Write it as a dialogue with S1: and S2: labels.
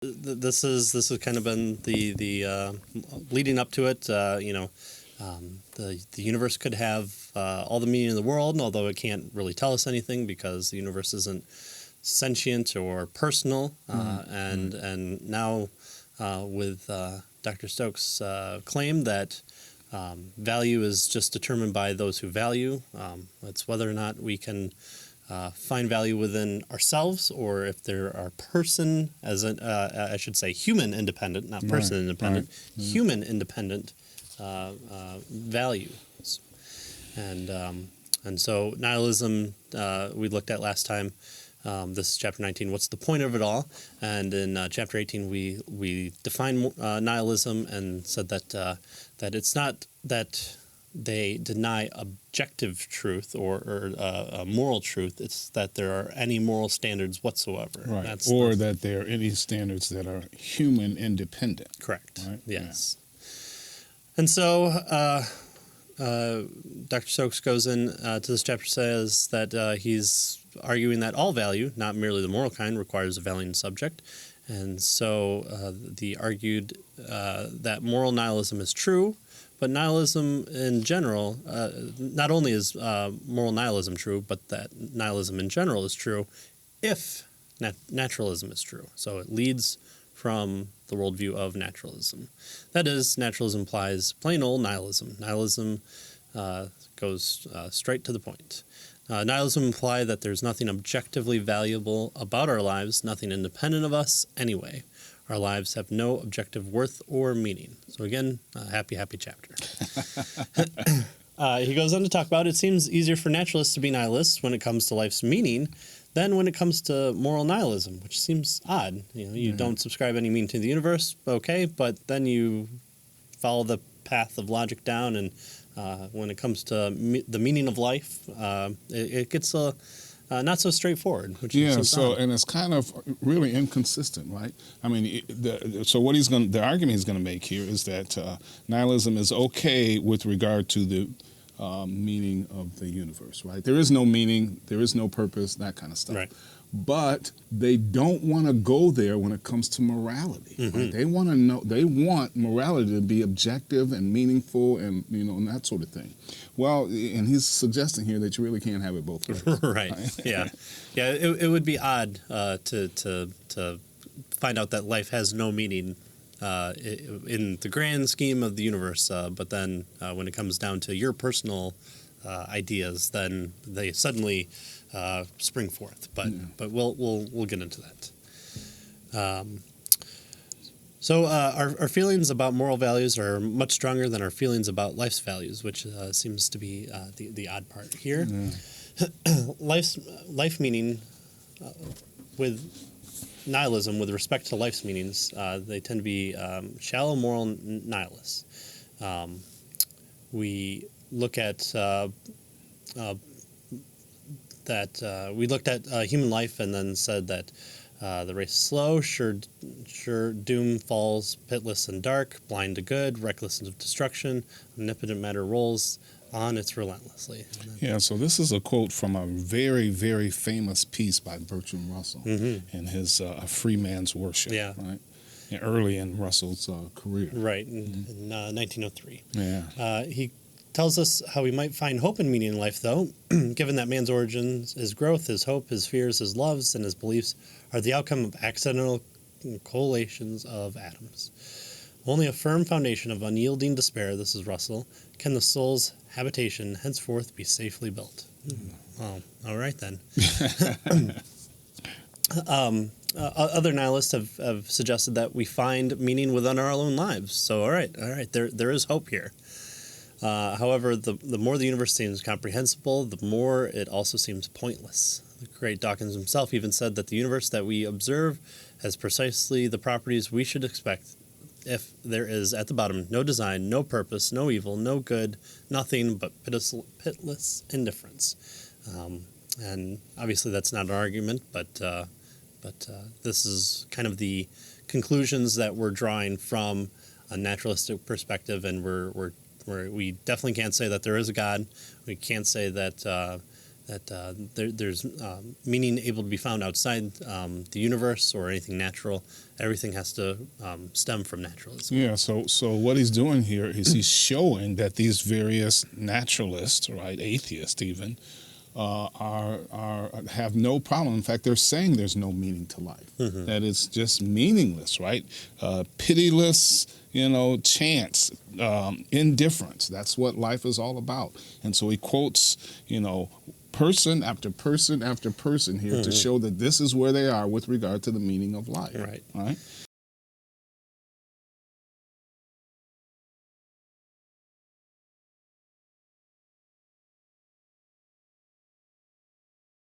S1: This has kind of been the leading up to it. The universe could have all the meaning in the world, although it can't really tell us anything because the universe isn't sentient or personal. And now with Dr. Stokes' claim that value is just determined by those who value. It's whether or not we can find value within ourselves, or if there are I should say human independent, not person independent, human independent values. And so nihilism we looked at last time. This is chapter 19. What's the point of it all? And in chapter 18, we defined nihilism and said that it's not that they deny objective truth or moral truth. It's that there are any moral standards whatsoever.
S2: Right. That there are any standards that are human independent.
S1: Correct.
S2: Right?
S1: Yes. Yeah. And so Dr. Stokes goes in to this chapter, says that he's arguing that all value, not merely the moral kind, requires a valiant subject. And so he argued that moral nihilism is true, but nihilism in general, not only is moral nihilism true, but that nihilism in general is true if naturalism is true. So it leads from the worldview of naturalism. That is, naturalism implies plain old nihilism. Nihilism goes straight to the point. Nihilism implies that there's nothing objectively valuable about our lives, nothing independent of us anyway. Our lives have no objective worth or meaning. So again, happy chapter. He goes on to talk about it seems easier for naturalists to be nihilists when it comes to life's meaning than when it comes to moral nihilism, which seems odd. You don't subscribe any meaning to the universe, okay, but then you follow the path of logic down, and when it comes to the meaning of life, it gets not so straightforward.
S2: And it's kind of really inconsistent, right? I mean, the argument he's going to make here is that nihilism is okay with regard to the meaning of the universe, right? There is no meaning, there is no purpose, that kind of stuff.
S1: Right.
S2: But they don't want to go there when it comes to morality. Right? They want to know. They want morality to be objective and meaningful, and and that sort of thing. Well, and he's suggesting here that you really can't have it both ways.
S1: Right. Yeah. It would be odd to find out that life has no meaning in the grand scheme of the universe, but then when it comes down to your personal ideas, then they suddenly spring forth. But we'll get into that. So our feelings about moral values are much stronger than our feelings about life's values, which seems to be the odd part here. Life meaning with nihilism, with respect to life's meanings, they tend to be shallow moral nihilists. We look at we looked at human life and then said that the race is slow, sure doom falls, pitiless and dark, blind to good, reckless of destruction, omnipotent matter rolls on its relentlessly.
S2: Yeah, so this is a quote from a very, very famous piece by Bertrand Russell in his A Free Man's Worship.
S1: Yeah.
S2: Right? Early in Russell's career.
S1: Right, in 1903.
S2: Yeah.
S1: He tells us how we might find hope and meaning in life, though, given that man's origins, his growth, his hope, his fears, his loves, and his beliefs are the outcome of accidental collations of atoms. Only a firm foundation of unyielding despair, this is Russell, can the soul's habitation henceforth be safely built. Well, all right then. Other nihilists have suggested that we find meaning within our own lives. So, all right, there is hope here. However, the more the universe seems comprehensible, the more it also seems pointless. The great Dawkins himself even said that the universe that we observe has precisely the properties we should expect if there is, at the bottom, no design, no purpose, no evil, no good, nothing but pitiless indifference. And obviously that's not an argument, but this is kind of the conclusions that we're drawing from a naturalistic perspective, and we definitely can't say that there is a God. We can't say that that there's meaning able to be found outside the universe or anything natural. Everything has to stem from naturalism.
S2: Yeah, so what he's doing here is he's showing that these various naturalists, right, atheists even, have no problem. In fact, they're saying there's no meaning to life. That it's just meaningless, right? Pitiless, chance, indifference. That's what life is all about. And so he quotes, person after person after person here to show that this is where they are with regard to the meaning of life.
S1: Right.
S2: Right.